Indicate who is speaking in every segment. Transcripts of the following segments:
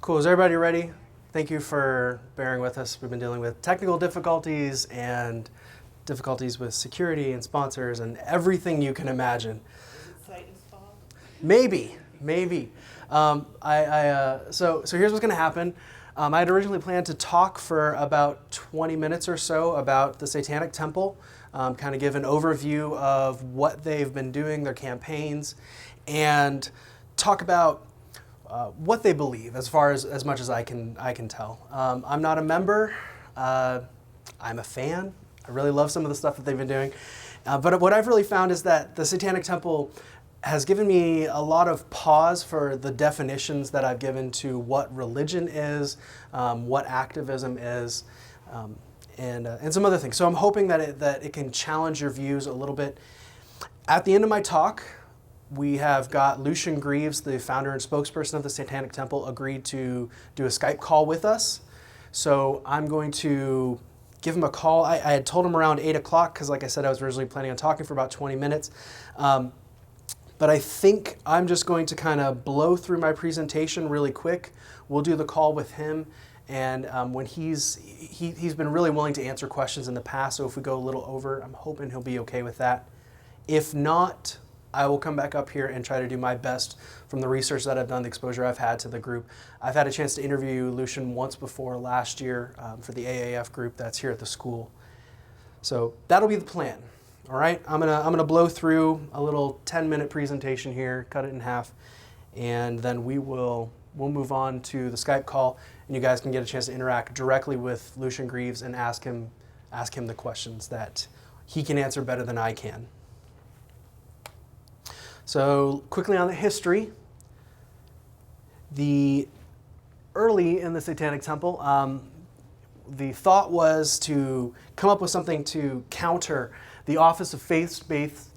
Speaker 1: Cool, is everybody ready? Thank you for bearing with us. We've been dealing with technical difficulties and difficulties with security and sponsors and everything you can imagine.
Speaker 2: Is it Satan's fault?
Speaker 1: Maybe. So here's what's going to happen. I had originally planned to talk for about 20 minutes or so about the Satanic Temple, kind of give an overview of what they've been doing, their campaigns, and talk about what they believe as far as much as I can tell. I'm not a member. I'm a fan. I really love some of the stuff that they've been doing. But what I've really found is that the Satanic Temple has given me a lot of pause for the definitions that I've given to what religion is, what activism is, and some other things. So I'm hoping that it can challenge your views a little bit. At the end of my talk, we have got Lucien Greaves, the founder and spokesperson of the Satanic Temple, agreed to do a Skype call with us. So I'm going to give him a call. I had told him around 8 o'clock because, like I said, I was originally planning on talking for about 20 minutes. But I think I'm just going to kind of blow through my presentation really quick. We'll do the call with him. And when he's been really willing to answer questions in the past, so if we go a little over, I'm hoping he'll be okay with that. If not, I will come back up here and try to do my best from the research that I've done, the exposure I've had to the group. I've had a chance to interview Lucien once before last year for the AAF group that's here at the school. So that'll be the plan. All right, I'm gonna blow through a little 10-minute presentation here, cut it in half, and then we'll move on to the Skype call, and you guys can get a chance to interact directly with Lucien Greaves and ask him the questions that he can answer better than I can. So quickly on the history, early in the Satanic Temple, the thought was to come up with something to counter the Office of Faith-Based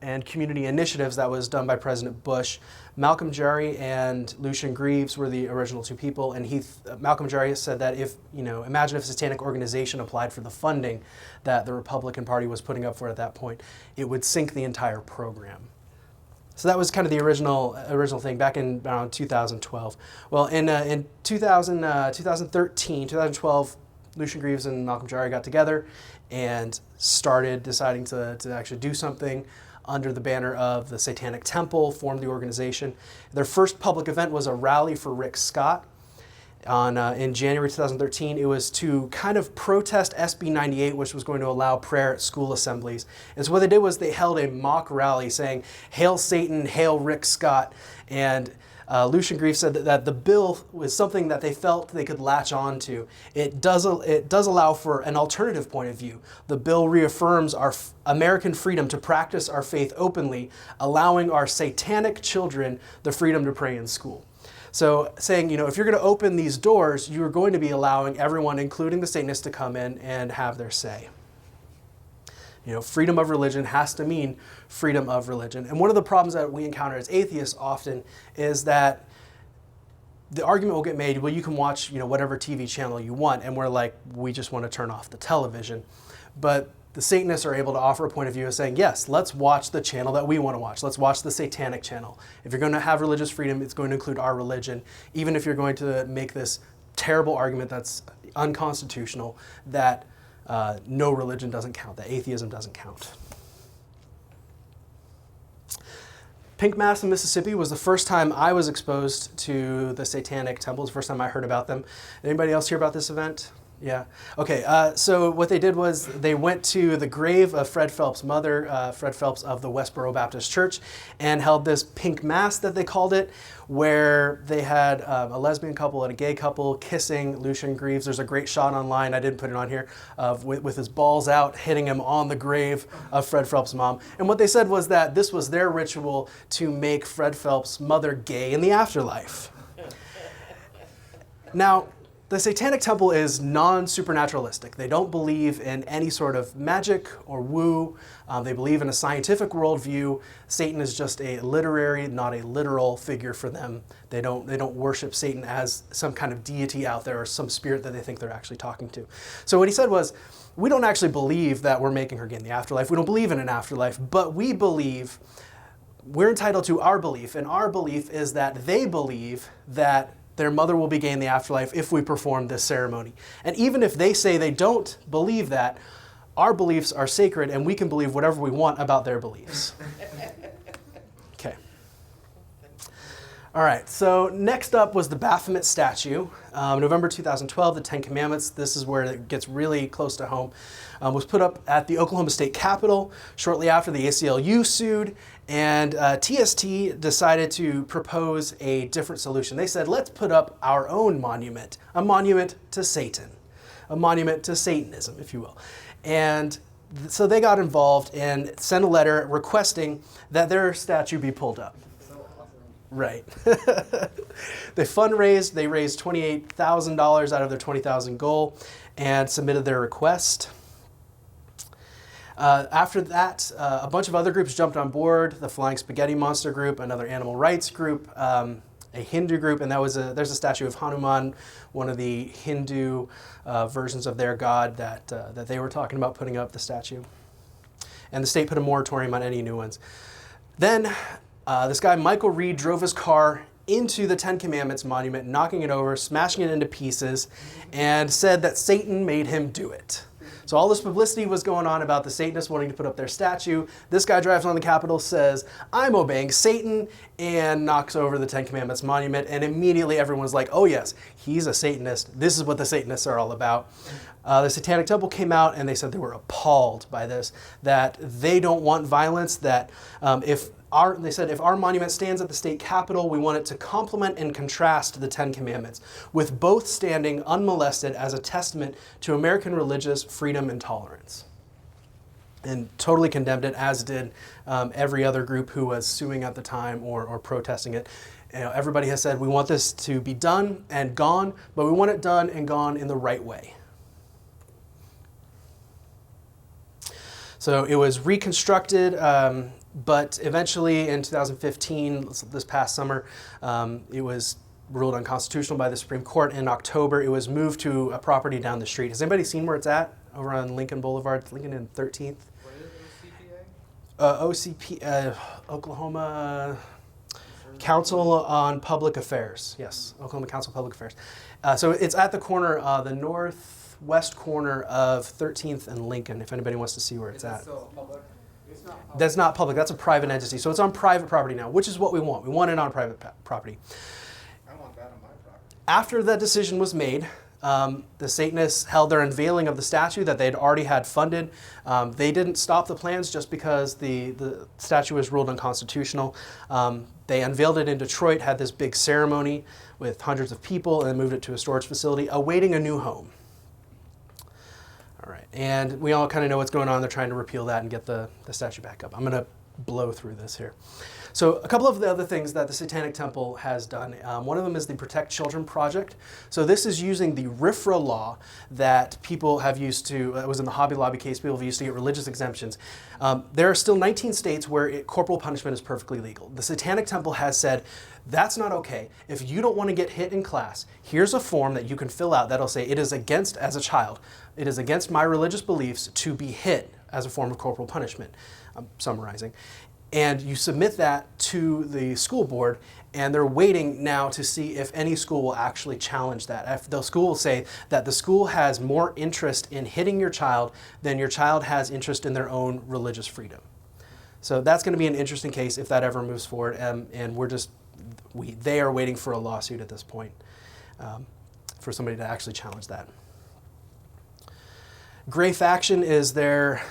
Speaker 1: and Community Initiatives that was done by President Bush. Malcolm Jerry and Lucien Greaves were the original two people, and Malcolm Jerry said that imagine if a satanic organization applied for the funding that the Republican Party was putting up for at that point, it would sink the entire program. So that was kind of the original thing back in around 2012. Well, in 2012, Lucien Greaves and Malcolm Jerry got together and started deciding to actually do something under the banner of the Satanic Temple, formed the organization. Their first public event was a rally for Rick Scott. In January 2013, it was to kind of protest SB 98, which was going to allow prayer at school assemblies. And so what they did was they held a mock rally saying, "Hail Satan, hail Rick Scott." And Lucien Greaves said that the bill was something that they felt they could latch on to. It does allow for an alternative point of view. The bill reaffirms our American freedom to practice our faith openly, allowing our satanic children the freedom to pray in school. So saying, if you're going to open these doors, you're going to be allowing everyone, including the Satanists, to come in and have their say. Freedom of religion has to mean freedom of religion. And one of the problems that we encounter as atheists often is that the argument will get made, well, you can watch, whatever TV channel you want. And we're like, we just want to turn off the television. But the Satanists are able to offer a point of view of saying, yes, let's watch the channel that we want to watch. Let's watch the Satanic channel. If you're going to have religious freedom, it's going to include our religion, even if you're going to make this terrible argument that's unconstitutional, that no religion doesn't count, that atheism doesn't count. Pink Mass in Mississippi was the first time I was exposed to the Satanic Temple. It was the first time I heard about them. Anybody else hear about this event? Yeah. Okay. So what they did was they went to the grave of Fred Phelps' mother, Fred Phelps of the Westboro Baptist Church, and held this pink mass that they called it, where they had a lesbian couple and a gay couple kissing Lucien Greaves. There's a great shot online, I didn't put it on here, with his balls out, hitting him on the grave of Fred Phelps' mom. And what they said was that this was their ritual to make Fred Phelps' mother gay in the afterlife. Now, the Satanic Temple is non-supernaturalistic. They don't believe in any sort of magic or woo. They believe in a scientific worldview. Satan is just a literary, not a literal figure for them. They don't worship Satan as some kind of deity out there or some spirit that they think they're actually talking to. So what he said was, we don't actually believe that we're making her gay in the afterlife. We don't believe in an afterlife, but we believe we're entitled to our belief, and our belief is that they believe that their mother will be gay in the afterlife if we perform this ceremony. And even if they say they don't believe that, our beliefs are sacred and we can believe whatever we want about their beliefs. Okay. All right, so next up was the Baphomet statue. November 2012, the Ten Commandments, this is where it gets really close to home, was put up at the Oklahoma State Capitol shortly after the ACLU sued, and TST decided to propose a different solution. They said, let's put up our own monument, a monument to Satan, a monument to Satanism, if you will. And so they got involved and sent a letter requesting that their statue be pulled up. Right. They fundraised, they raised $28,000 out of their $20,000 goal and submitted their request. After that, a bunch of other groups jumped on board, the Flying Spaghetti Monster group, another animal rights group, a Hindu group, and there's a statue of Hanuman, one of the Hindu versions of their god that they were talking about putting up the statue. And the state put a moratorium on any new ones. Then this guy, Michael Reed, drove his car into the Ten Commandments monument, knocking it over, smashing it into pieces, and said that Satan made him do it. So all this publicity was going on about the Satanists wanting to put up their statue. This guy drives on the Capitol, says, I'm obeying Satan, and knocks over the Ten Commandments monument, and immediately everyone's like, oh yes, he's a Satanist. This is what the Satanists are all about. The Satanic Temple came out and they said they were appalled by this, that they don't want violence, that if our monument stands at the state capitol, we want it to complement and contrast the Ten Commandments, with both standing unmolested as a testament to American religious freedom and tolerance. And totally condemned it, as did every other group who was suing at the time or protesting it. You know, everybody has said, we want this to be done and gone, but we want it done and gone in the right way. So it was reconstructed, but eventually in 2015, this past summer, it was ruled unconstitutional by the Supreme Court. In October, it was moved to a property down the street. Has anybody seen where it's at? Over on Lincoln Boulevard, Lincoln and 13th?
Speaker 2: What is
Speaker 1: OCP, Oklahoma Council on Public Affairs. Yes, Oklahoma Council on Public Affairs. So it's at the corner, the northwest corner of 13th and Lincoln, if anybody wants to see where it's at.
Speaker 2: still public? It's not public.
Speaker 1: That's not public, that's a private entity. So it's on private property now, which is what we want. We want it on private property.
Speaker 2: I want that on my property.
Speaker 1: After that decision was made, the Satanists held their unveiling of the statue that they'd already had funded. They didn't stop the plans just because the statue was ruled unconstitutional. They unveiled it in Detroit, had this big ceremony with hundreds of people, and then moved it to a storage facility, awaiting a new home. All right, and we all kind of know what's going on. They're trying to repeal that and get the statue back up. I'm going to blow through this here. So a couple of the other things that the Satanic Temple has done, one of them is the Protect Children Project. So this is using the RFRA law that people have used to, it was in the Hobby Lobby case, people have used to get religious exemptions. There are still 19 states where corporal punishment is perfectly legal. The Satanic Temple has said, that's not okay. If you don't want to get hit in class, here's a form that you can fill out that'll say, it is against, as a child, it is against my religious beliefs to be hit as a form of corporal punishment. I'm summarizing. And you submit that to the school board, and they're waiting now to see if any school will actually challenge that. If the school will say that the school has more interest in hitting your child than your child has interest in their own religious freedom. So that's going to be an interesting case if that ever moves forward, and they are waiting for a lawsuit at this point for somebody to actually challenge that. Gray Faction is their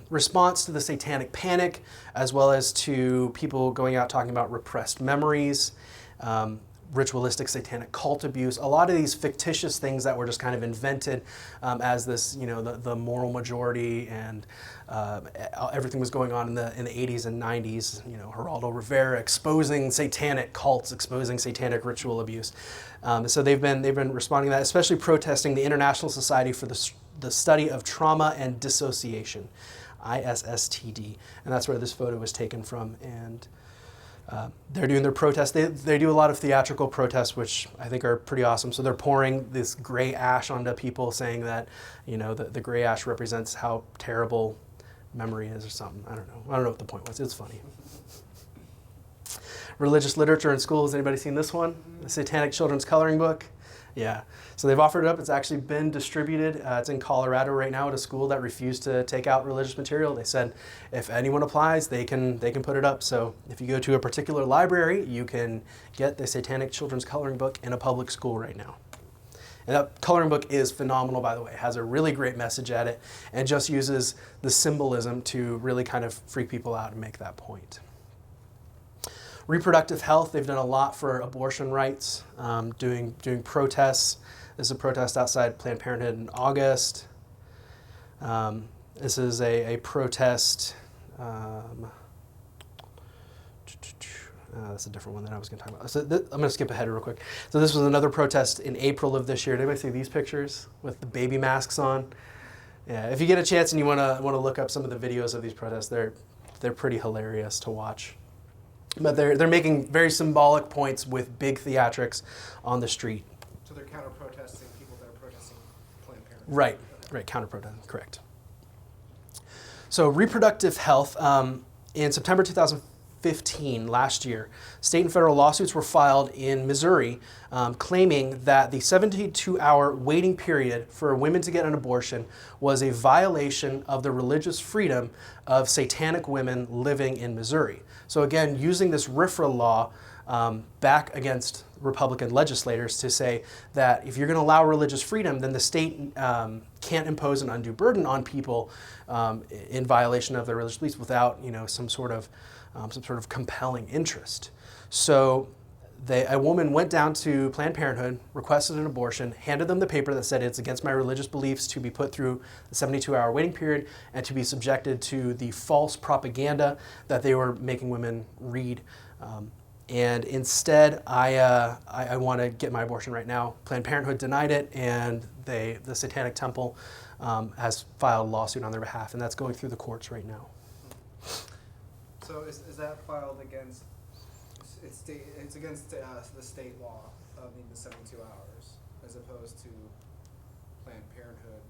Speaker 1: response to the satanic panic, as well as to people going out talking about repressed memories, ritualistic satanic cult abuse, a lot of these fictitious things that were just kind of invented as this, the moral majority, and everything was going on in the 80s and 90s, Geraldo Rivera exposing satanic cults, exposing satanic ritual abuse. So they've been responding to that, especially protesting the International Society for the Study of Trauma and Dissociation, ISSTD, and that's where this photo was taken from. And they're doing their protests. They do a lot of theatrical protests, which I think are pretty awesome. So they're pouring this gray ash onto people, saying that the gray ash represents how terrible memory is or something. I don't know what the point was. It's funny. religious literature in schools. Anybody seen this one? The Satanic Children's Coloring Book? Yeah. So they've offered it up. It's actually been distributed. It's in Colorado right now at a school that refused to take out religious material. They said if anyone applies, they can put it up. So if you go to a particular library, you can get the Satanic Children's Coloring Book in a public school right now. And that coloring book is phenomenal, by the way. It has a really great message at it and just uses the symbolism to really kind of freak people out and make that point. Reproductive health, they've done a lot for abortion rights, doing protests. This is a protest outside Planned Parenthood in August. This is a protest. That's a different one that I was going to talk about. So I'm going to skip ahead real quick. So this was another protest in April of this year. Did anybody see these pictures with the baby masks on? Yeah, if you get a chance and you want to look up some of the videos of these protests, they're pretty hilarious to watch. But they're making very symbolic points with big theatrics on the street.
Speaker 2: So they're counter-protesting people that are protesting Planned Parenthood.
Speaker 1: Right, counter-protesting, correct. So reproductive health, in September 2015, last year, state and federal lawsuits were filed in Missouri claiming that the 72-hour waiting period for women to get an abortion was a violation of the religious freedom of satanic women living in Missouri. So again, using this RFRA law back against Republican legislators to say that if you're going to allow religious freedom, then the state can't impose an undue burden on people in violation of their religious beliefs without, some sort of compelling interest. So a woman went down to Planned Parenthood, requested an abortion, handed them the paper that said it's against my religious beliefs to be put through the 72-hour waiting period and to be subjected to the false propaganda that they were making women read. And instead, I want to get my abortion right now. Planned Parenthood denied it, and the Satanic Temple has filed a lawsuit on their behalf, and that's going through the courts right now.
Speaker 2: So is that filed against? It's against the state law of the 72 hours, as opposed to Planned Parenthood.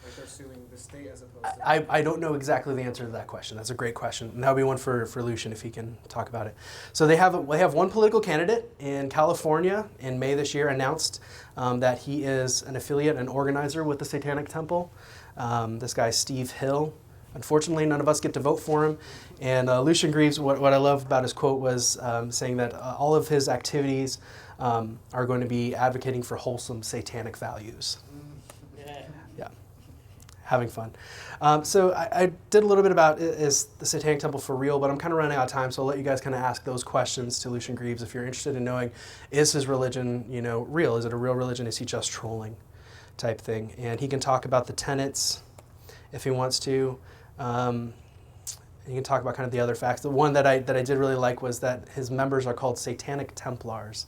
Speaker 2: Like they're suing the state as opposed to.
Speaker 1: I don't know exactly the answer to that question. That's a great question, and that would be one for Lucien if he can talk about it. So they have one political candidate in California in May this year announced that he is an affiliate and organizer with the Satanic Temple. This guy Steve Hill. Unfortunately, none of us get to vote for him. And Lucien Greaves, what I love about his quote was saying that all of his activities are going to be advocating for wholesome satanic values. Yeah, having fun. So I did a little bit about is the Satanic Temple for real, but I'm kind of running out of time, so I'll let you guys kind of ask those questions to Lucien Greaves if you're interested in knowing, is his religion, real? Is it a real religion? Is he just trolling type thing? And he can talk about the tenets if he wants to. You can talk about kind of the other facts. The one that I did really like was that his members are called Satanic Templars.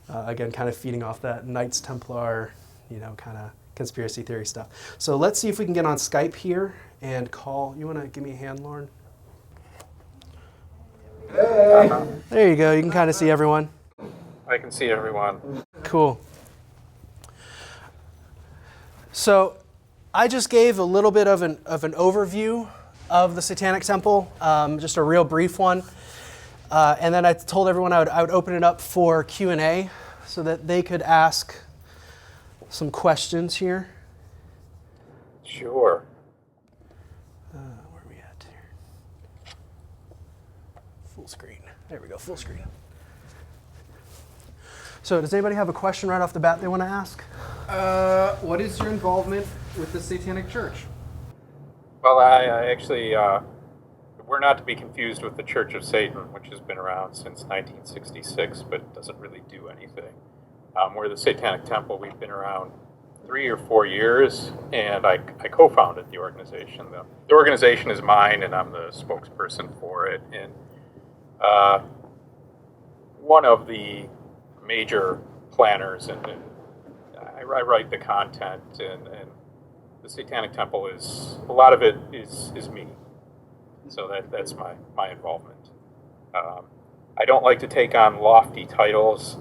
Speaker 1: Again, kind of feeding off that Knights Templar, kind of conspiracy theory stuff. So let's see if we can get on Skype here and call. You want to give me a hand, Lauren? Hey. There you go. You can kind of see everyone.
Speaker 3: I can see everyone.
Speaker 1: Cool. So I just gave a little bit of an overview of the Satanic Temple, just a real brief one. And then I told everyone I would open it up for Q&A so that they could ask some questions here.
Speaker 3: Sure.
Speaker 1: Where are we at here? Full screen. There we go, full screen. So does anybody have a question right off the bat they want to ask?
Speaker 2: What is your involvement with the Satanic Church?
Speaker 3: Well, I actually, we're not to be confused with the Church of Satan, which has been around since 1966, but doesn't really do anything. We're the Satanic Temple. We've been around 3 or 4 years, and I co-founded the organization. The organization is mine, and I'm the spokesperson for it. And one of the major planners, and I write the content, and the Satanic Temple is, a lot of it is me. So that's my involvement. I don't like to take on lofty titles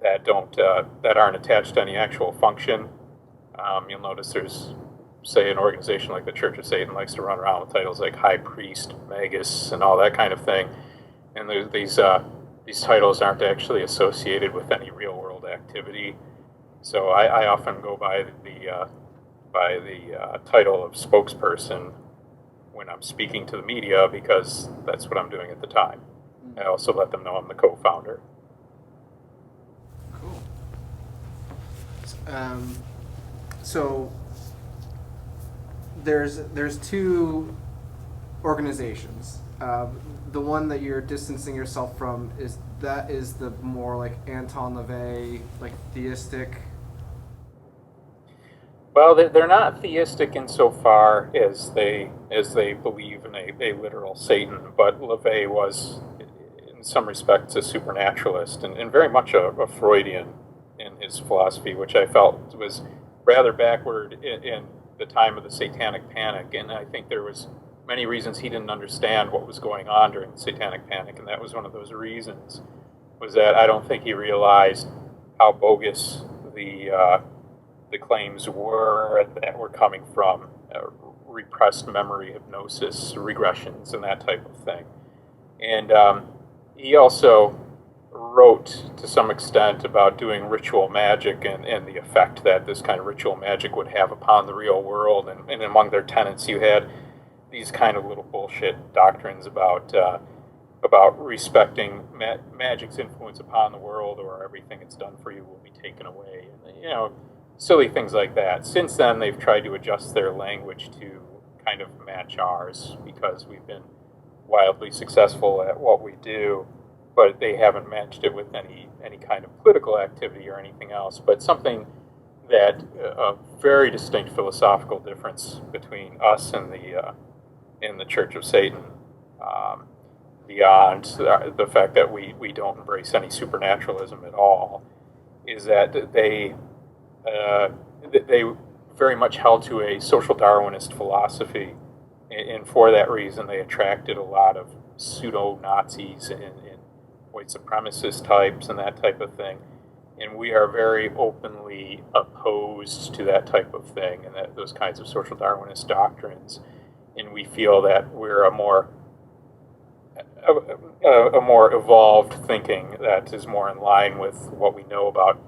Speaker 3: that aren't attached to any actual function. You'll notice there's say an organization like the Church of Satan likes to run around with titles like High Priest, Magus, and all that kind of thing. And these titles aren't actually associated with any real world activity. So I often go by the title of spokesperson when I'm speaking to the media, because that's what I'm doing at the time. I also let them know I'm the co-founder.
Speaker 2: Cool. So there's two organizations. The one that you're distancing yourself from is the more like Anton LaVey, like theistic.
Speaker 3: Well, they're not theistic insofar as they believe in a literal Satan, but LaVey was, in some respects, a supernaturalist and very much a Freudian in his philosophy, which I felt was rather backward in the time of the Satanic Panic. And I think there was many reasons he didn't understand what was going on during the Satanic Panic, and that was one of those reasons, was that I don't think he realized how bogus the claims were that were coming from repressed memory hypnosis, regressions, and that type of thing. And he also wrote to some extent about doing ritual magic and the effect that this kind of ritual magic would have upon the real world. And among their tenets, you had these kind of little bullshit doctrines about respecting magic's influence upon the world, or everything it's done for you will be taken away, and silly things like that. Since then, they've tried to adjust their language to kind of match ours, because we've been wildly successful at what we do, but they haven't matched it with any kind of political activity or anything else. But something that a very distinct philosophical difference between us and the Church of Satan, beyond the fact that we don't embrace any supernaturalism at all, is that they very much held to a social Darwinist philosophy, and for that reason they attracted a lot of pseudo-Nazis and white supremacist types and that type of thing. And we are very openly opposed to that type of thing and those kinds of social Darwinist doctrines. And we feel that we're a more evolved thinking that is more in line with what we know about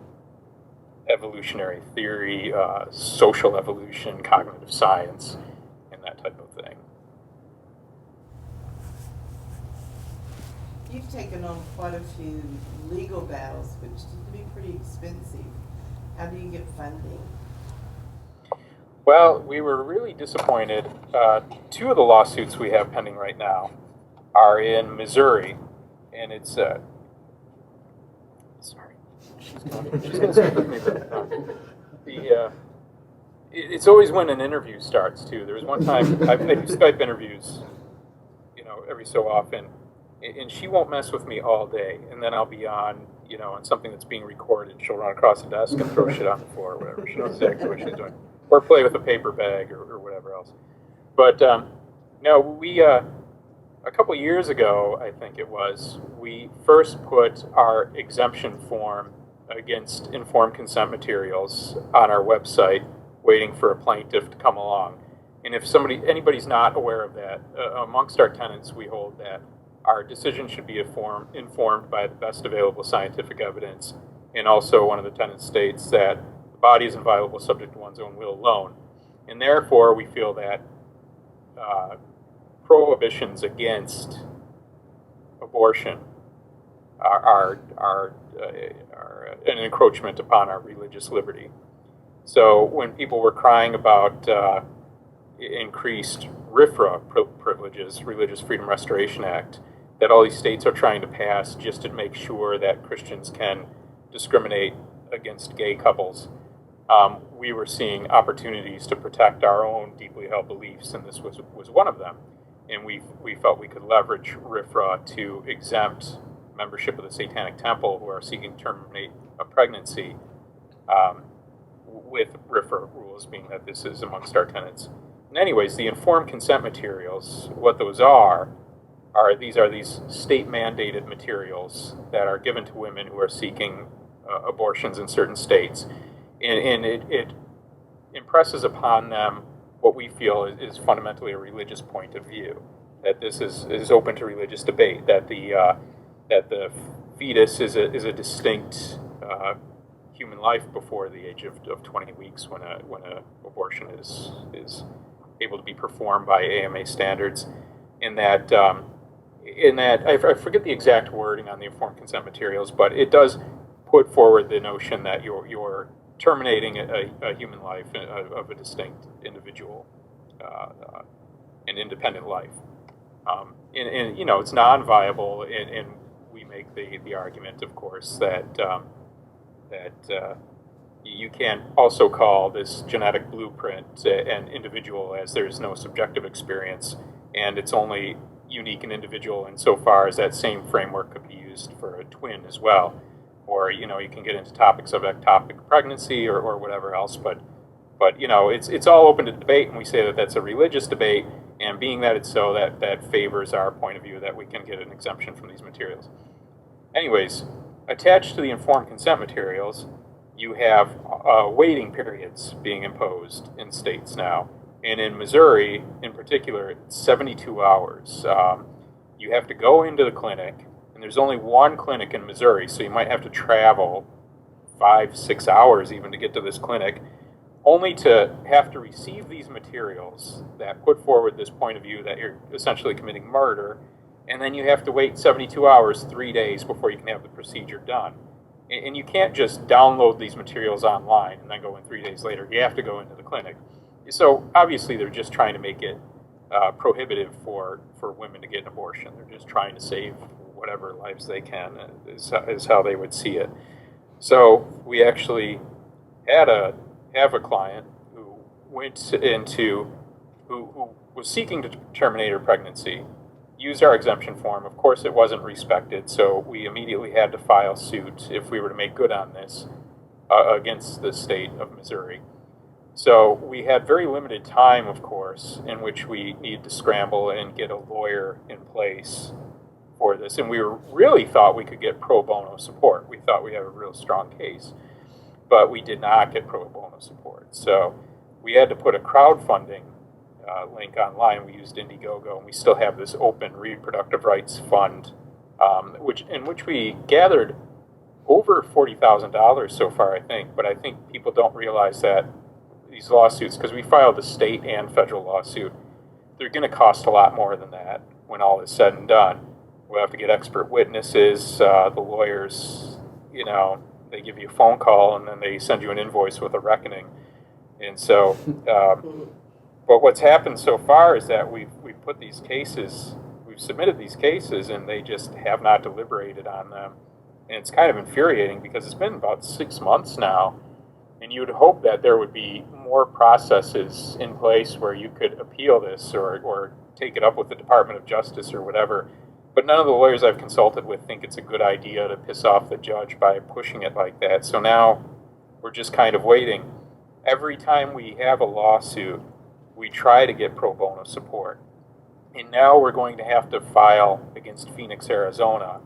Speaker 3: evolutionary theory, social evolution, cognitive science, and that type of thing.
Speaker 4: You've taken on quite a few legal battles, which tend to be pretty expensive. How do you get funding?
Speaker 3: Well, we were really disappointed. Two of the lawsuits we have pending right now are in Missouri, and it's sorry, she's going to speak with me. But, it's always when an interview starts too. There was one time I do Skype interviews, every so often, and she won't mess with me all day, and then I'll be on something that's being recorded. She'll run across the desk and throw shit on the floor or whatever. She knows exactly what she's doing, or play with a paper bag or whatever else. But no, we a couple years ago, I think it was, we first put our exemption form against informed consent materials on our website, waiting for a plaintiff to come along. And if anybody's not aware of that, amongst our tenets, we hold that our decision should be informed by the best available scientific evidence. And also one of the tenets states that the body is inviolable, subject to one's own will alone. And therefore, we feel that prohibitions against abortion are an encroachment upon our religious liberty. So when people were crying about increased RFRA privileges, Religious Freedom Restoration Act, that all these states are trying to pass just to make sure that Christians can discriminate against gay couples, we were seeing opportunities to protect our own deeply held beliefs, and this was one of them. And we felt we could leverage RFRA to exempt membership of the Satanic Temple who are seeking to terminate a pregnancy, with RFRA rules being that this is amongst our tenets. And anyways, the informed consent materials, what those are these state-mandated materials that are given to women who are seeking abortions in certain states. And it impresses upon them what we feel is fundamentally a religious point of view. That this is open to religious debate. That the fetus is a distinct human life before the age of 20 weeks when a abortion is able to be performed by AMA standards, and that I forget the exact wording on the informed consent materials, but it does put forward the notion that you're terminating a human life of a distinct individual, an independent life, and it's non-viable, and we make the argument, of course, that you can't also call this genetic blueprint an individual, as there's no subjective experience, and it's only unique and individual insofar as that same framework could be used for a twin as well. Or, you can get into topics of ectopic pregnancy or whatever else, but it's all open to debate, and we say that that's a religious debate, and being that it's so, that favors our point of view that we can get an exemption from these materials. Anyways, attached to the informed consent materials, you have waiting periods being imposed in states now. And in Missouri, in particular, it's 72 hours. You have to go into the clinic, and there's only one clinic in Missouri, so you might have to travel 5-6 hours even to get to this clinic, only to have to receive these materials that put forward this point of view that you're essentially committing murder, and then you have to wait 72 hours, 3 days, before you can have the procedure done. And you can't just download these materials online and then go in 3 days later. You have to go into the clinic. So obviously they're just trying to make it prohibitive for women to get an abortion. They're just trying to save whatever lives they can, is how they would see it. So we actually have a client who who was seeking to terminate her pregnancy, used our exemption form. Of course, it wasn't respected, so we immediately had to file suit if we were to make good on this against the state of Missouri. So we had very limited time, of course, in which we needed to scramble and get a lawyer in place for this. And we really thought we could get pro bono support. We thought we had a real strong case, but we did not get pro bono support. So we had to put a crowdfunding link online. We used Indiegogo, and we still have this open reproductive rights fund, in which we gathered over $40,000 so far, I think. But I think people don't realize that these lawsuits, because we filed a state and federal lawsuit, they're going to cost a lot more than that when all is said and done. We'll have to get expert witnesses. The lawyers, they give you a phone call and then they send you an invoice with a reckoning. And so, but what's happened so far is that we've submitted these cases, and they just have not deliberated on them. And it's kind of infuriating because it's been about 6 months now, and you would hope that there would be more processes in place where you could appeal this or take it up with the Department of Justice or whatever. But none of the lawyers I've consulted with think it's a good idea to piss off the judge by pushing it like that. So now we're just kind of waiting. Every time we have a lawsuit, we try to get pro bono support. And now we're going to have to file against Phoenix, Arizona.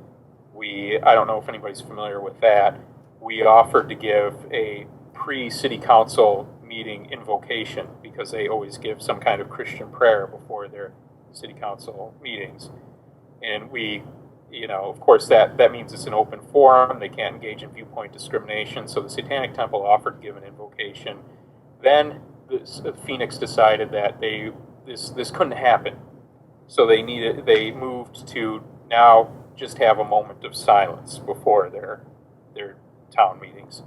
Speaker 3: I don't know if anybody's familiar with that. We offered to give a pre-city council meeting invocation because they always give some kind of Christian prayer before their city council meetings. And of course, that means it's an open forum. They can't engage in viewpoint discrimination. So the Satanic Temple offered to give an invocation. Then Phoenix decided that this couldn't happen. So they moved to now just have a moment of silence before their town meetings,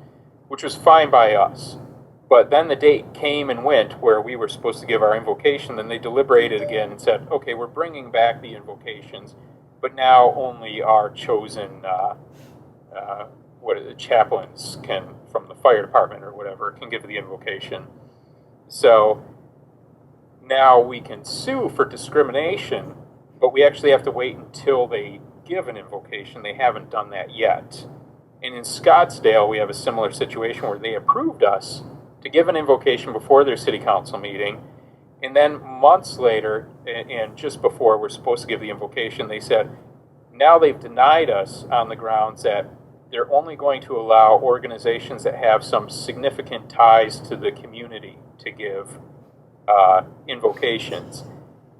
Speaker 3: which was fine by us. But then the date came and went where we were supposed to give our invocation. Then they deliberated again and said, okay, we're bringing back the invocations, but now only our chosen chaplains from the fire department or whatever can give the invocation. So now we can sue for discrimination, but we actually have to wait until they give an invocation. They haven't done that yet. And in Scottsdale, we have a similar situation where they approved us to give an invocation before their city council meeting. And then months later, and just before we're supposed to give the invocation, they said, now they've denied us on the grounds that they're only going to allow organizations that have some significant ties to the community to give invocations.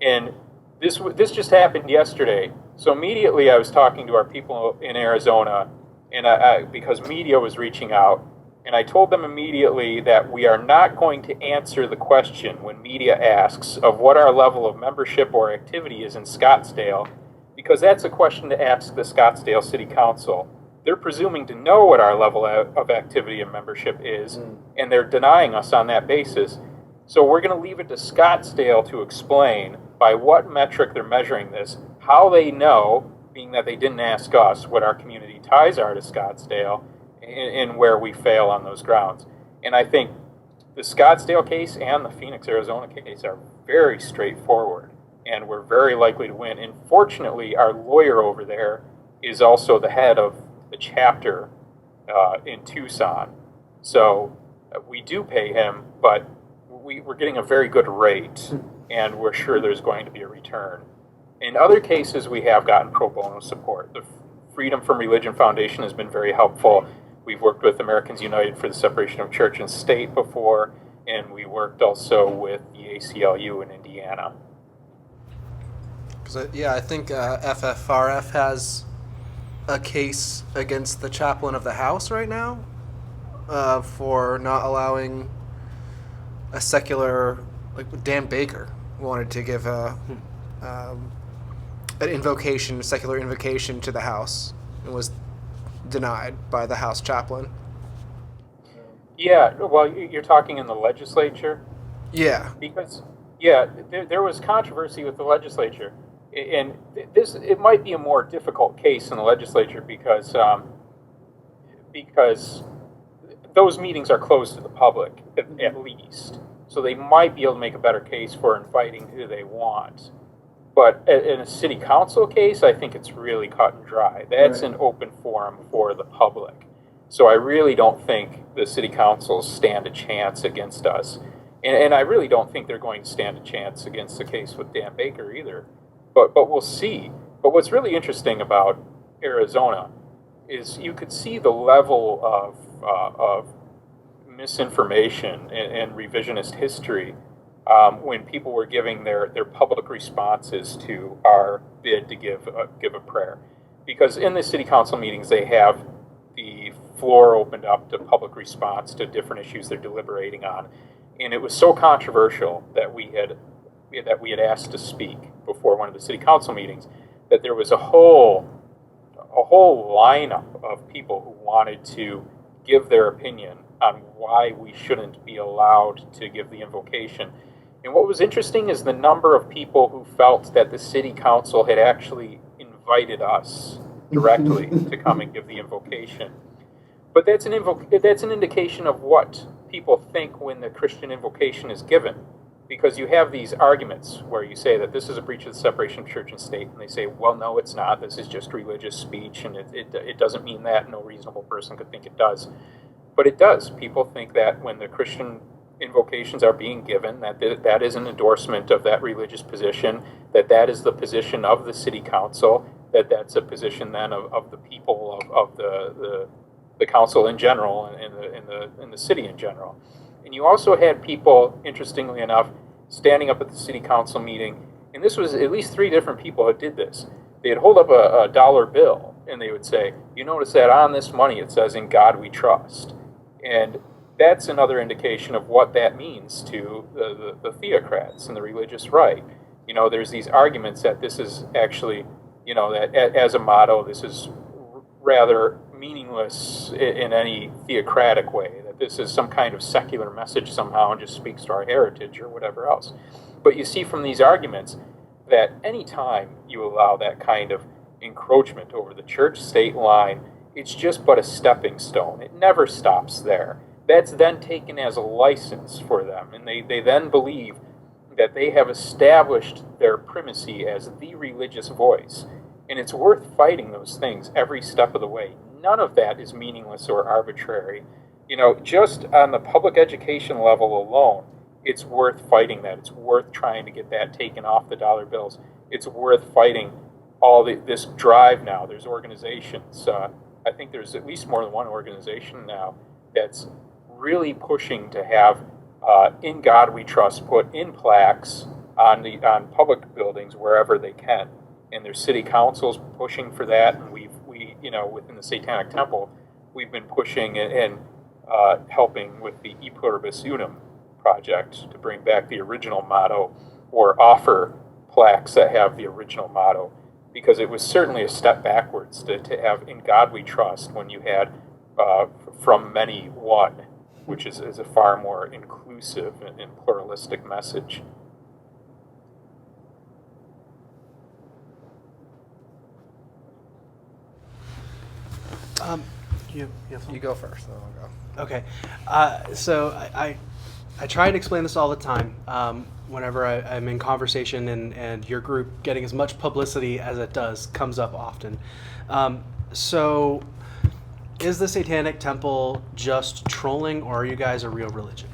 Speaker 3: And this just happened yesterday. So immediately I was talking to our people in Arizona, and because media was reaching out, and I told them immediately that we are not going to answer the question when media asks of what our level of membership or activity is in Scottsdale, because that's a question to ask the Scottsdale City Council. They're presuming to know what our level of activity and membership is, and they're denying us on that basis. So we're going to leave it to Scottsdale to explain by what metric they're measuring this, how they know, being that they didn't ask us, what our community ties are to Scottsdale, and where we fail on those grounds. And I think the Scottsdale case and the Phoenix, Arizona case are very straightforward, and we're very likely to win. And fortunately, our lawyer over there is also the head of the chapter in Tucson. So we do pay him, but we're getting a very good rate, and we're sure there's going to be a return. In other cases, we have gotten pro bono support. The Freedom from Religion Foundation has been very helpful. We've worked with Americans United for the Separation of Church and State before, and we worked also with the ACLU in Indiana.
Speaker 5: I think FFRF has a case against the chaplain of the House right now for not allowing a secular, like Dan Baker wanted to give an invocation, secular invocation to the House, and was denied by the House chaplain.
Speaker 3: Yeah, well, you're talking in the legislature?
Speaker 5: Yeah.
Speaker 3: Because, there was controversy with the legislature. And it might be a more difficult case in the legislature because those meetings are closed to the public, at least. So they might be able to make a better case for inviting who they want. But in a city council case, I think it's really cut and dry. That's an open forum for the public. So I really don't think the city councils stand a chance against us. And I really don't think they're going to stand a chance against the case with Dan Baker either. But we'll see. But what's really interesting about Arizona is you could see the level of misinformation and revisionist history when people were giving their public responses to our bid to give a prayer. Because in the city council meetings, they have the floor opened up to public response to different issues they're deliberating on. And it was so controversial that we had asked to speak before one of the city council meetings that there was a whole lineup of people who wanted to give their opinion on why we shouldn't be allowed to give the invocation. And what was interesting is the number of people who felt that the city council had actually invited us directly to come and give the invocation. But that's an indication of what people think when the Christian invocation is given. Because you have these arguments where you say that this is a breach of the separation of church and state, and they say, well, no, it's not. This is just religious speech, and it doesn't mean that. No reasonable person could think it does. But it does. People think that when the Christian invocations are being given, that is an endorsement of that religious position, that is the position of the city council, that's a position then of the people of the council in general and in the city in general. And you also had people, interestingly enough, standing up at the city council meeting, and this was at least 3 different people who did this. They'd hold up a dollar bill, and they would say, you notice that on this money it says, in God we trust. And that's another indication of what that means to the theocrats and the religious right. You know, there's these arguments that this is actually, that as a motto, this is rather meaningless in any theocratic way, that this is some kind of secular message somehow and just speaks to our heritage or whatever else. But you see from these arguments that any time you allow that kind of encroachment over the church-state line, it's just but a stepping stone. It never stops there. That's then taken as a license for them, and they then believe that they have established their primacy as the religious voice. And it's worth fighting those things every step of the way. None of that is meaningless or arbitrary. Just on the public education level alone, it's worth fighting that. It's worth trying to get that taken off the dollar bills. It's worth fighting all this drive now. There's organizations. I think there's at least more than one organization now that's really pushing to have In God We Trust put in plaques on public buildings wherever they can, and their city councils pushing for that, and we within the Satanic Temple we've been pushing and helping with the E Pluribus Unum project to bring back the original motto or offer plaques that have the original motto, because it was certainly a step backwards to have In God We Trust when you had From Many One, which is a far more inclusive and pluralistic message.
Speaker 5: You go first, then I'll go.
Speaker 1: Okay, so I try to explain this all the time whenever I'm in conversation, and your group getting as much publicity as it does comes up often. So is the Satanic Temple just trolling, or are you guys a real religion?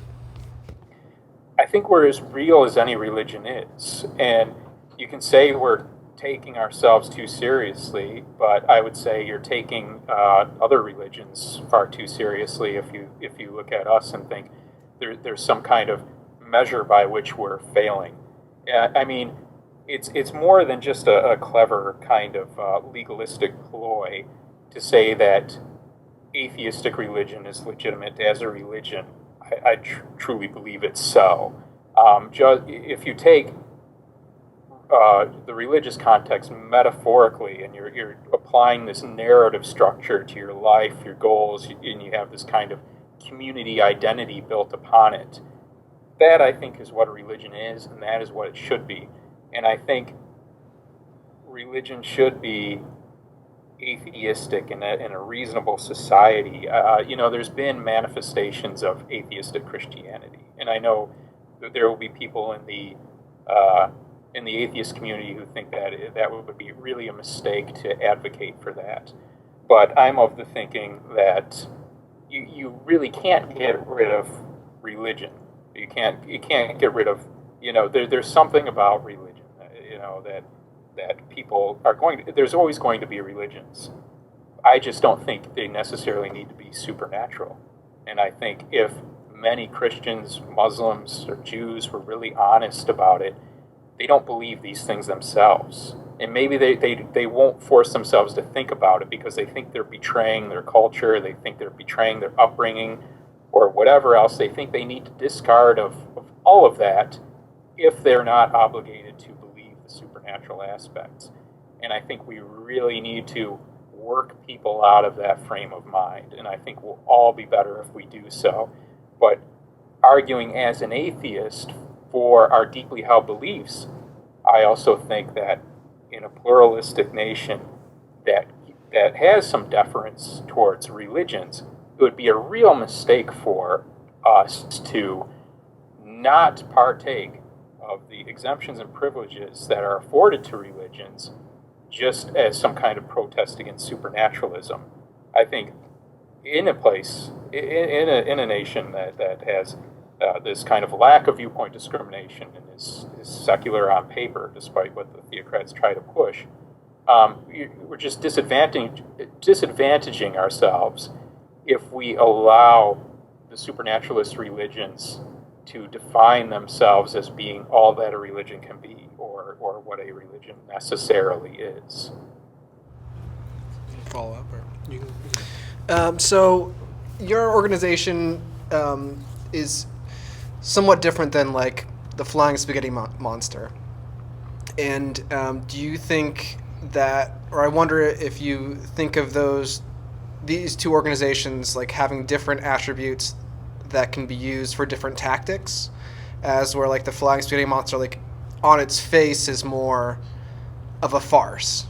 Speaker 3: I think we're as real as any religion is, and you can say we're taking ourselves too seriously, but I would say you're taking other religions far too seriously if you look at us and think there's some kind of measure by which we're failing. I mean, it's more than just a clever kind of legalistic ploy to say that atheistic religion is legitimate as a religion. I truly believe it's so. If you take the religious context metaphorically, and you're applying this narrative structure to your life, your goals, and you have this kind of community identity built upon it, that I think is what a religion is, and that is what it should be. And I think religion should be atheistic in a reasonable society. There's been manifestations of atheistic Christianity, and I know that there will be people in the atheist community who think that would be really a mistake to advocate for that. But I'm of the thinking that you really can't get rid of religion. You can't get rid of, there's something about religion, that people are there's always going to be religions. I just don't think they necessarily need to be supernatural. And I think if many Christians, Muslims, or Jews were really honest about it, they don't believe these things themselves. And maybe they won't force themselves to think about it because they think they're betraying their culture, they think they're betraying their upbringing, or whatever else. They think they need to discard of all of that if they're not obligated to believe the supernatural aspects. And I think we really need to work people out of that frame of mind, and I think we'll all be better if we do so. But arguing as an atheist for our deeply held beliefs, I also think that in a pluralistic nation that has some deference towards religions, it would be a real mistake for us to not partake of the exemptions and privileges that are afforded to religions just as some kind of protest against supernaturalism. I think in a place, in a nation that has this kind of lack of viewpoint discrimination and is secular on paper, despite what the theocrats try to push, we're just disadvantaging ourselves if we allow the supernaturalist religions to define themselves as being all that a religion can be, or what a religion necessarily is.
Speaker 5: Follow up, or you can. So, your organization is somewhat different than like the Flying Spaghetti Monster. And do you think that, or I wonder if you think of these two organizations like having different attributes that can be used for different tactics, as where like the Flying Spaghetti Monster, like on its face, is more of a farce,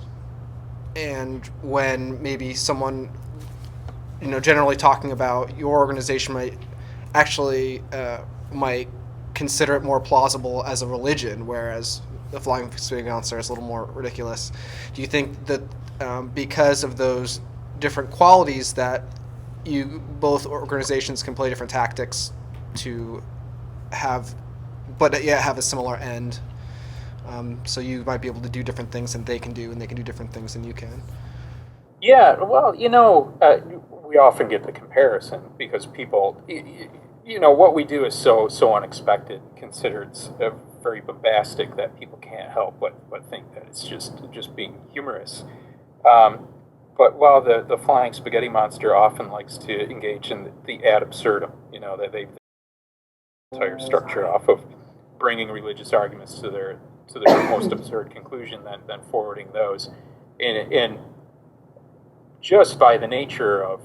Speaker 5: and when maybe someone, generally talking about your organization might actually might consider it more plausible as a religion, whereas the Flying Spaghetti Monster is a little more ridiculous. Do you think that because of those different qualities that both organizations can play different tactics to have, but yet have a similar end? So you might be able to do different things than they can do, and they can do different things than you can.
Speaker 3: Yeah, well, we often get the comparison because people, what we do is so unexpected, considered very bombastic that people can't help but think that it's just being humorous. But while the flying spaghetti monster often likes to engage in the ad absurdum, that they entire structure off of bringing religious arguments to their most absurd conclusion, then forwarding those, and just by the nature of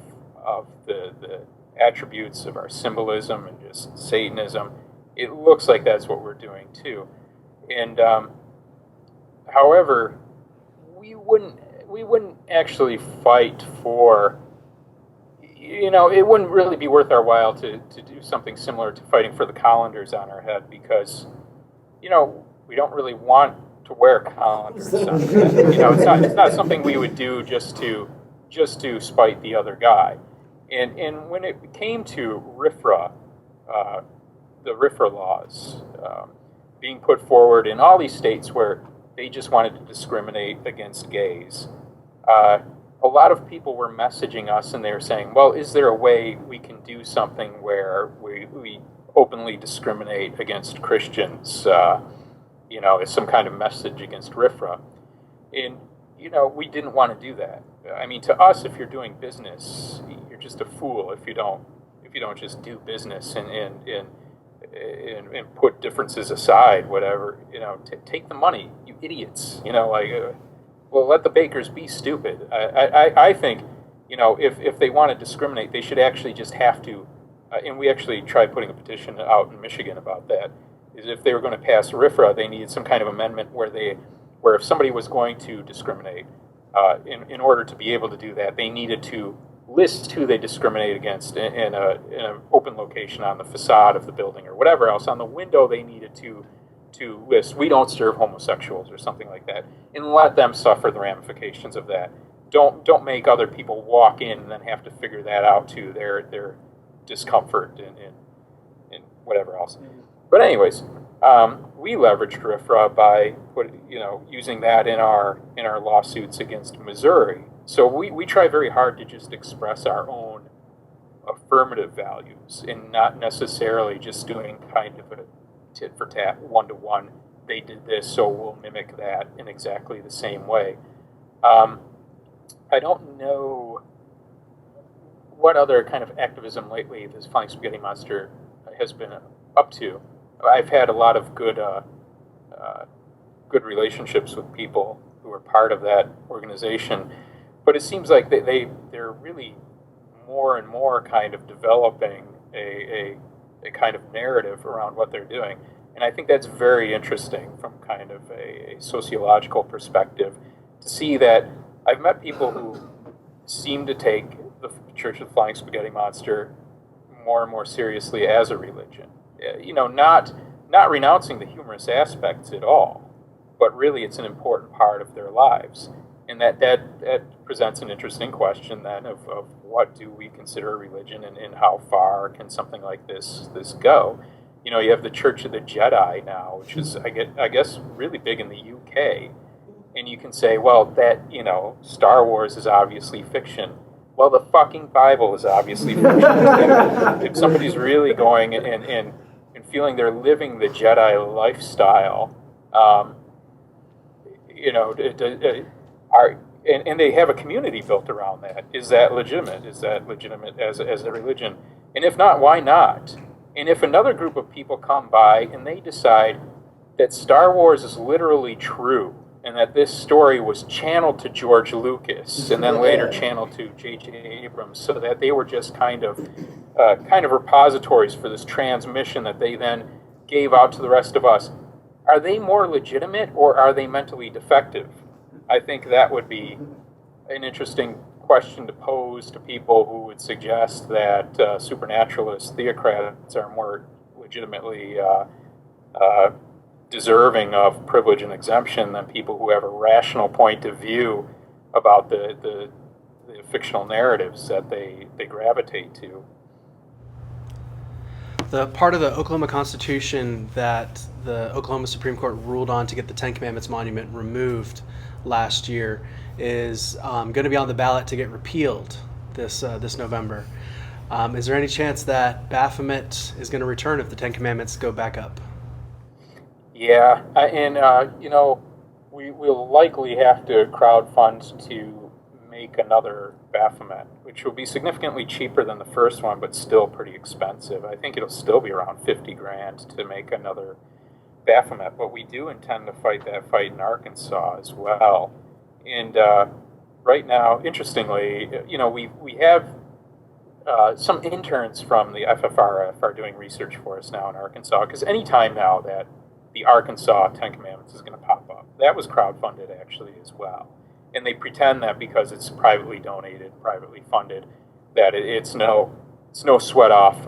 Speaker 3: the attributes of our symbolism and just Satanism, it looks like that's what we're doing too. And however, we wouldn't actually fight for, it wouldn't really be worth our while to do something similar to fighting for the colanders on our head, because we don't really want to wear colanders on our head. It's not something we would do just to spite the other guy. And when it came to RFRA, the RFRA laws being put forward in all these states where they just wanted to discriminate against gays, a lot of people were messaging us, and they were saying, well, is there a way we can do something where we openly discriminate against Christians, as some kind of message against RFRA? And, we didn't want to do that. I mean, to us, if you're doing business, you're just a fool if you don't just do business and put differences aside, whatever, take the money, you idiots, well, let the bakers be stupid. I think, if they want to discriminate, they should actually just have to, and we actually tried putting a petition out in Michigan about that, is if they were going to pass RFRA, they needed some kind of amendment where if somebody was going to discriminate, in order to be able to do that, they needed to list who they discriminate against in an open location on the facade of the building or whatever else. On the window, they needed to list, we don't serve homosexuals or something like that, and let them suffer the ramifications of that. Don't make other people walk in and then have to figure that out to their discomfort and whatever else. But anyways, we leveraged RFRA by using that in our lawsuits against Missouri. So we try very hard to just express our own affirmative values and not necessarily just doing kind of a tit for tat, one-to-one. They did this, so we'll mimic that in exactly the same way. I don't know what other kind of activism lately this Flying Spaghetti Monster has been up to. I've had a lot of good relationships with people who are part of that organization, but it seems like they're really more and more kind of developing a kind of narrative around what they're doing. And I think that's very interesting from kind of a sociological perspective, to see that I've met people who seem to take the Church of the Flying Spaghetti Monster more and more seriously as a religion. Not renouncing the humorous aspects at all, but really it's an important part of their lives. And that presents an interesting question then of what do we consider a religion, and how far can something like this go? You have the Church of the Jedi now, which is, I guess, really big in the UK. And you can say, well, that, Star Wars is obviously fiction. Well, the fucking Bible is obviously fiction. If somebody's really going and feeling they're living the Jedi lifestyle, and they have a community built around that. Is that legitimate? Is that legitimate as a religion? And if not, why not? And if another group of people come by and they decide that Star Wars is literally true, and that this story was channeled to George Lucas and then later channeled to J.J. Abrams, so that they were just kind of repositories for this transmission that they then gave out to the rest of us, are they more legitimate or are they mentally defective? I think that would be an interesting question to pose to people who would suggest that supernaturalist theocrats are more legitimately deserving of privilege and exemption than people who have a rational point of view about the fictional narratives that they gravitate to.
Speaker 1: The part of the Oklahoma Constitution that the Oklahoma Supreme Court ruled on to get the Ten Commandments monument removed last year is going to be on the ballot to get repealed this November. Is there any chance that Baphomet is going to return if the Ten Commandments go back up?
Speaker 3: Yeah, we'll likely have to crowdfund to make another Baphomet, which will be significantly cheaper than the first one, but still pretty expensive. I think it'll still be around 50 grand to make another Baphomet, but we do intend to fight that fight in Arkansas as well. And right now, interestingly, we have some interns from the FFRF are doing research for us now in Arkansas, because any time now that the Arkansas Ten Commandments is going to pop up, that was crowdfunded actually as well. And they pretend that because it's privately donated, privately funded, that it's no sweat off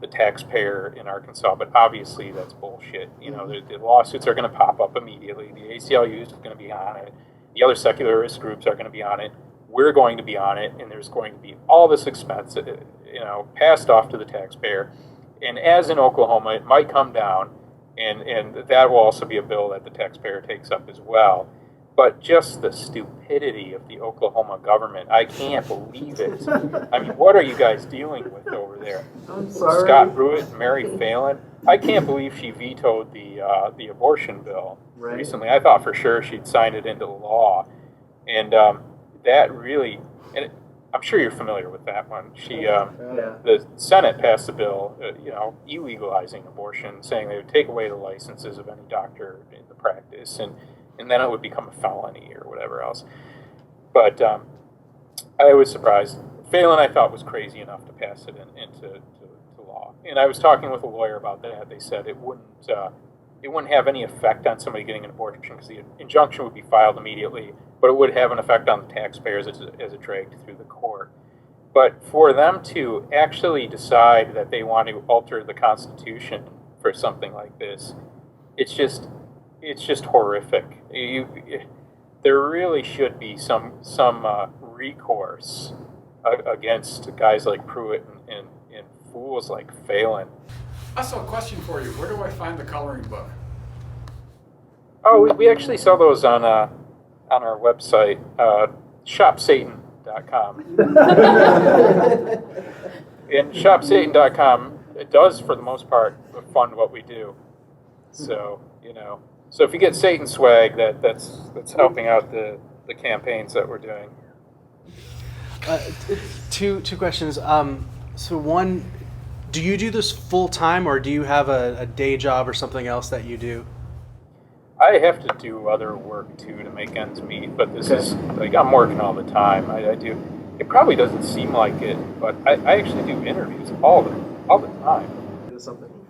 Speaker 3: the taxpayer in Arkansas. But obviously that's bullshit. The lawsuits are going to pop up immediately. The ACLU is going to be on it. The other secularist groups are going to be on it. We're going to be on it, and there's going to be all this expense, passed off to the taxpayer. And as in Oklahoma, it might come down, and that will also be a bill that the taxpayer takes up as well. But just the stupidity of the Oklahoma government, I can't believe it. I mean, what are you guys dealing with over there?
Speaker 5: I'm sorry.
Speaker 3: Scott Pruitt and Mary Phelan. I can't believe she vetoed the abortion bill recently. I thought for sure she'd signed it into law. And that really, and I'm sure you're familiar with that one. The Senate passed a bill, illegalizing abortion, saying they would take away the licenses of any doctor in the practice, and then it would become a felony or whatever else. But I was surprised. Phelan, I thought, was crazy enough to pass it into law. And I was talking with a lawyer about that. They said it wouldn't have any effect on somebody getting an abortion because the injunction would be filed immediately, but it would have an effect on the taxpayers as it dragged through the court. But for them to actually decide that they want to alter the Constitution for something like this, it's just horrific. There really should be some recourse against guys like Pruitt and fools like Phelan.
Speaker 6: Also, a question for you. Where do I find the coloring book?
Speaker 3: Oh, we actually sell those on our website, shopsatan.com. And shopsatan.com, it does, for the most part, fund what we do. So, so if you get Satan swag, that's helping out the campaigns that we're doing.
Speaker 1: Two questions. So one, do you do this full time, or do you have a day job or something else that you do?
Speaker 3: I have to do other work too to make ends meet, but this is like I'm working all the time. I do. It probably doesn't seem like it, but I actually do interviews all the time.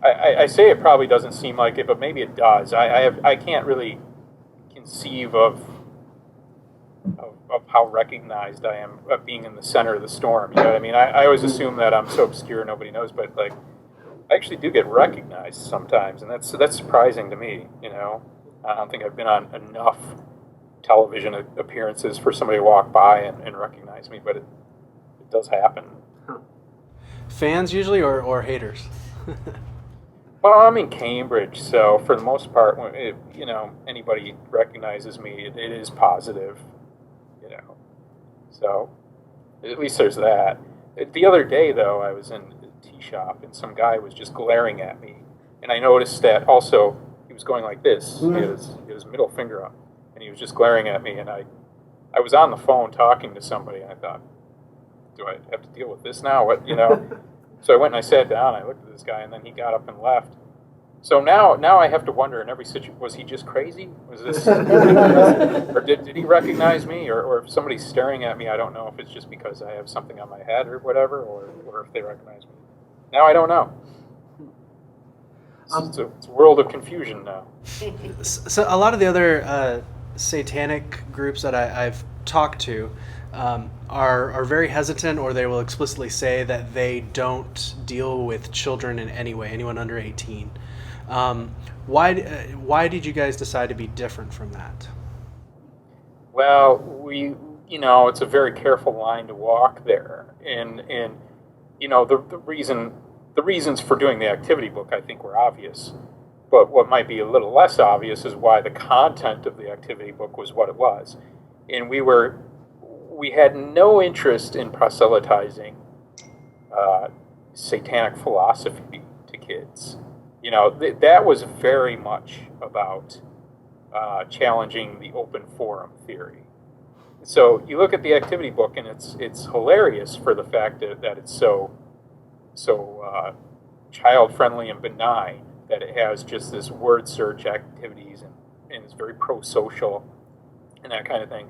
Speaker 3: I say it probably doesn't seem like it, but maybe it does. I can't really conceive of how recognized I am of being in the center of the storm. You know what I mean? I always assume that I'm so obscure nobody knows, but like I actually do get recognized sometimes, and that's surprising to me. I don't think I've been on enough television appearances for somebody to walk by and recognize me, but it does happen.
Speaker 1: Huh. Fans usually, or haters?
Speaker 3: Well, I'm in Cambridge, so for the most part, when anybody recognizes me, it is positive. So at least there's that. The other day, though, I was in a tea shop, and some guy was just glaring at me, and I noticed that also he was going like this. He had his middle finger up, and he was just glaring at me, and I was on the phone talking to somebody, and I thought, do I have to deal with this now? So I went and I sat down, I looked at this guy, and then he got up and left. So now I have to wonder in every situation, was he just crazy? Was this, or did he recognize me? Or if somebody's staring at me, I don't know if it's just because I have something on my head or whatever, or if they recognize me. Now I don't know. It's a world of confusion now.
Speaker 1: So a lot of the other satanic groups that I've talked to are very hesitant, or they will explicitly say that they don't deal with children in any way, anyone under 18. Why did you guys decide to be different from that?
Speaker 3: Well, it's a very careful line to walk there, and the reasons for doing the activity book I think were obvious, but what might be a little less obvious is why the content of the activity book was what it was, and we were we had no interest in proselytizing satanic philosophy to kids. You know, that was very much about challenging the open forum theory. So you look at the activity book, and it's hilarious for the fact that it's so child-friendly and benign, that it has just this word search activities and it's very pro-social and that kind of thing.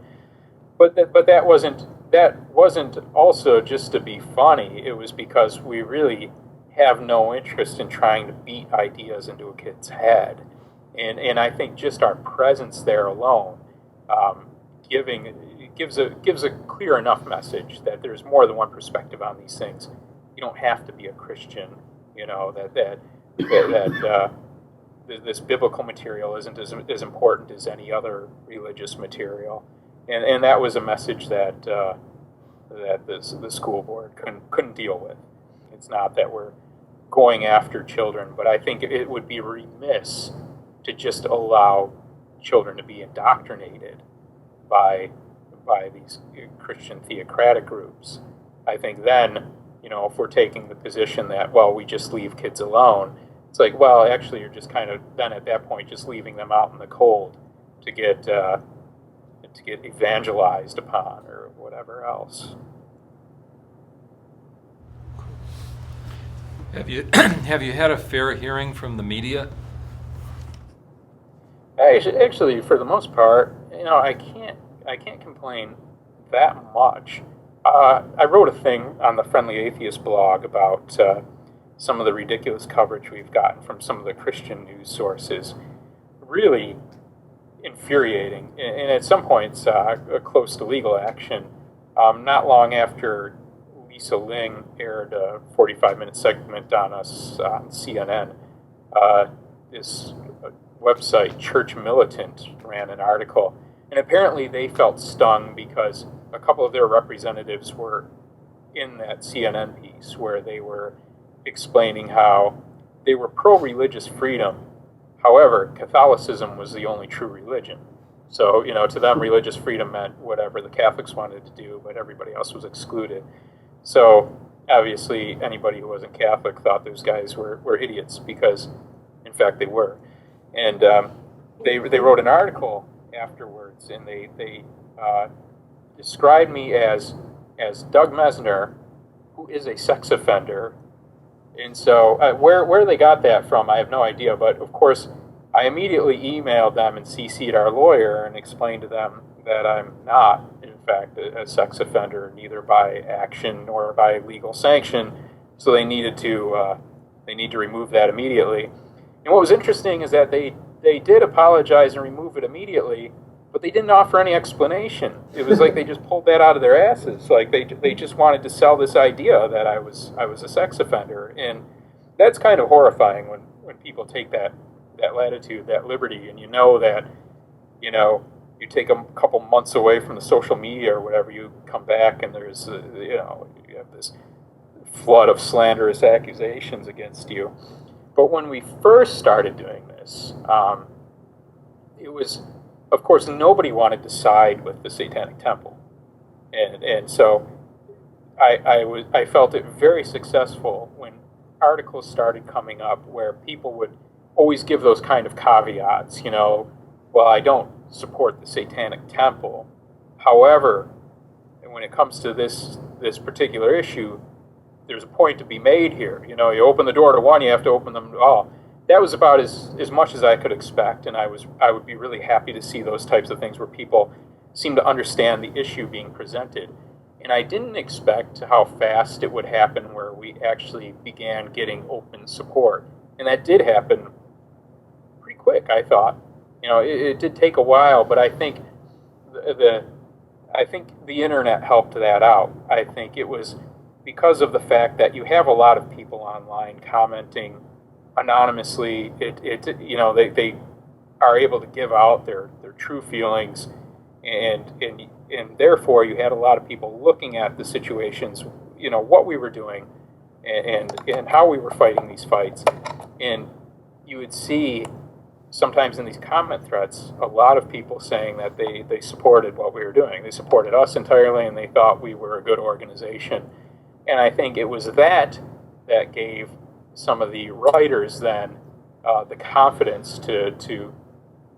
Speaker 3: But that wasn't also just to be funny. It was because we really have no interest in trying to beat ideas into a kid's head, and I think just our presence there alone gives a clear enough message that there's more than one perspective on these things. You don't have to be a Christian, you know, that this biblical material isn't as important as any other religious material, and that was a message that the school board couldn't deal with. It's not that we're going after children, but I think it would be remiss to just allow children to be indoctrinated by these Christian theocratic groups. I think then, you know, if we're taking the position that, well, we just leave kids alone, it's like, well, actually, you're just kind of then at that point just leaving them out in the cold to get evangelized upon or whatever else.
Speaker 7: Have you had a fair hearing from the media?
Speaker 3: Actually, for the most part, you know, I can't complain that much. I wrote a thing on the Friendly Atheist blog about some of the ridiculous coverage we've gotten from some of the Christian news sources. Really infuriating, and at some points close to legal action. Not long after Lisa Ling aired a 45-minute segment on us on CNN, this website, Church Militant, ran an article, and apparently they felt stung because a couple of their representatives were in that CNN piece where they were explaining how they were pro-religious freedom. However, Catholicism was the only true religion. So, you know, to them, religious freedom meant whatever the Catholics wanted to do, but everybody else was excluded. So, obviously, anybody who wasn't Catholic thought those guys were idiots because, in fact, they were. And they wrote an article afterwards, and they described me as Doug Mesner, who is a sex offender. And so where they got that from, I have no idea. But, of course, I immediately emailed them and CC'd our lawyer and explained to them that I'm not, in fact, a sex offender, neither by action nor by legal sanction. So they need to remove that immediately. And what was interesting is that they did apologize and remove it immediately, but they didn't offer any explanation. It was like they just pulled that out of their asses. Like they just wanted to sell this idea that I was a sex offender, and that's kind of horrifying when people take that latitude, that liberty, and you know that, you know, you take a couple months away from the social media or whatever, you come back and there's you have this flood of slanderous accusations against you. But when we first started doing this, it was, of course, nobody wanted to side with the Satanic Temple, and so I felt it very successful when articles started coming up where people would always give those kind of caveats, you know, well, I don't support the Satanic Temple. However, when it comes to this particular issue, there's a point to be made here. You know, you open the door to one, you have to open them to all. That was about as much as I could expect, and I would be really happy to see those types of things where people seem to understand the issue being presented. And I didn't expect how fast it would happen where we actually began getting open support. And that did happen pretty quick, I thought. You know, it did take a while, but I think the internet helped that out. I think it was because of the fact that you have a lot of people online commenting anonymously. You know, they are able to give out their true feelings, and therefore you had a lot of people looking at the situations, you know, what we were doing and how we were fighting these fights, and you would see sometimes in these comment threads, a lot of people saying that they supported what we were doing. They supported us entirely, and they thought we were a good organization. And I think it was that gave some of the writers then the confidence to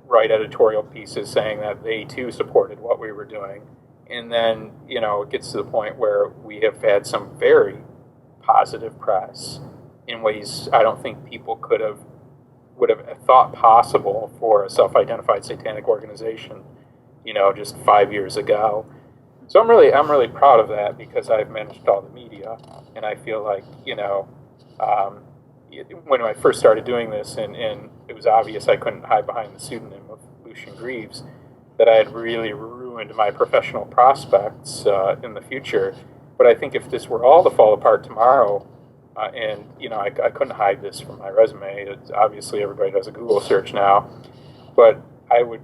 Speaker 3: write editorial pieces saying that they too supported what we were doing. And then, it gets to the point where we have had some very positive press in ways I don't think people would have thought possible for a self-identified satanic organization, just 5 years ago. So I'm really proud of that, because I've managed all the media, and I feel like, when I first started doing this, and it was obvious I couldn't hide behind the pseudonym of Lucien Greaves, that I had really ruined my professional prospects in the future. But I think if this were all to fall apart tomorrow, and I couldn't hide this from my resume. Obviously, everybody does a Google search now, but I would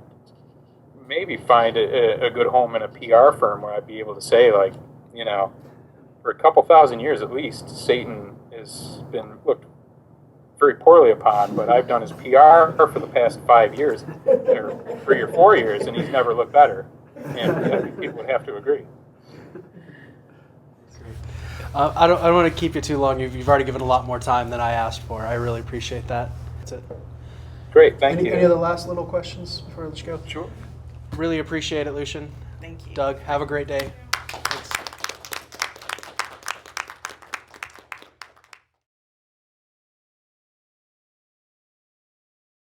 Speaker 3: maybe find a good home in a PR firm where I'd be able to say, like, for a couple thousand years at least, Satan has been looked very poorly upon, but I've done his PR for the past 5 years, or 3 or 4 years, and he's never looked better. And I think people would have to agree.
Speaker 1: I don't want to keep you too long. You've already given a lot more time than I asked for. I really appreciate that. That's it.
Speaker 3: Great, thank you.
Speaker 1: Any other last little questions before I let you go?
Speaker 3: Sure.
Speaker 1: Really appreciate it, Lucien.
Speaker 4: Thank you.
Speaker 1: Doug, have a great day.